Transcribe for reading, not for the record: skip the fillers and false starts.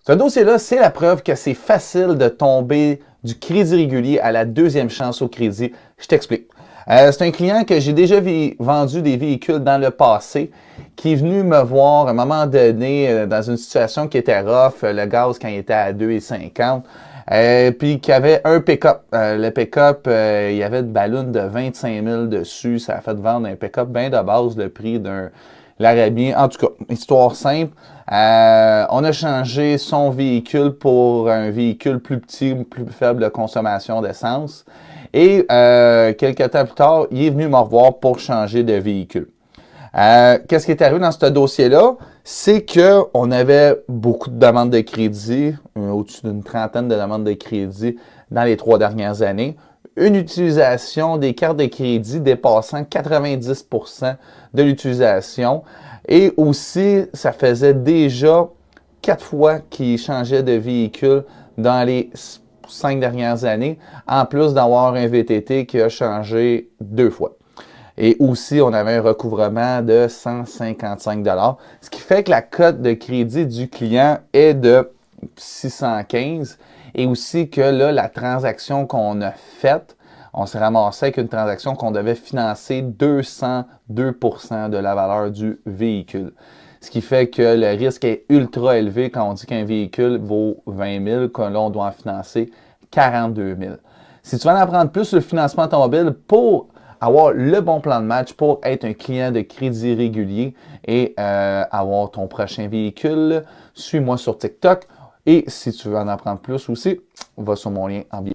Ce dossier-là, c'est la preuve que c'est facile de tomber du crédit régulier à la deuxième chance au crédit. Je t'explique. C'est un client que j'ai déjà vendu des véhicules dans le passé, qui est venu me voir à un moment donné dans une situation qui était rough, le gaz quand il était à 2,50, puis qui avait un pick-up. Le pick-up, il y avait de ballon de 25 000 dessus. Ça a fait vendre un pick-up bien de base, le prix d'un l'Arabie. En tout cas, histoire simple. On a changé son véhicule pour un véhicule plus petit, plus faible de consommation d'essence. Et quelques temps plus tard, il est venu me revoir pour changer de véhicule. Qu'est-ce qui est arrivé dans ce dossier-là? C'est qu'on avait beaucoup de demandes de crédit, au-dessus d'une trentaine de demandes de crédit dans les 3 dernières années. Une utilisation des cartes de crédit dépassant 90% de l'utilisation. Et aussi, ça faisait déjà 4 fois qu'il changeait de véhicule dans les 5 dernières années, en plus d'avoir un VTT qui a changé 2 fois. Et aussi, on avait un recouvrement de 155 $, ce qui fait que la cote de crédit du client est de 615 et aussi que là, la transaction qu'on a faite, on s'est ramassé avec une transaction qu'on devait financer 202% de la valeur du véhicule. Ce qui fait que le risque est ultra élevé quand on dit qu'un véhicule vaut 20 000, que là, on doit en financer 42 000. Si tu veux en apprendre plus sur le financement automobile pour avoir le bon plan de match pour être un client de crédit régulier et avoir ton prochain véhicule, suis-moi sur TikTok. Et si tu veux en apprendre plus aussi, va sur mon lien en bio.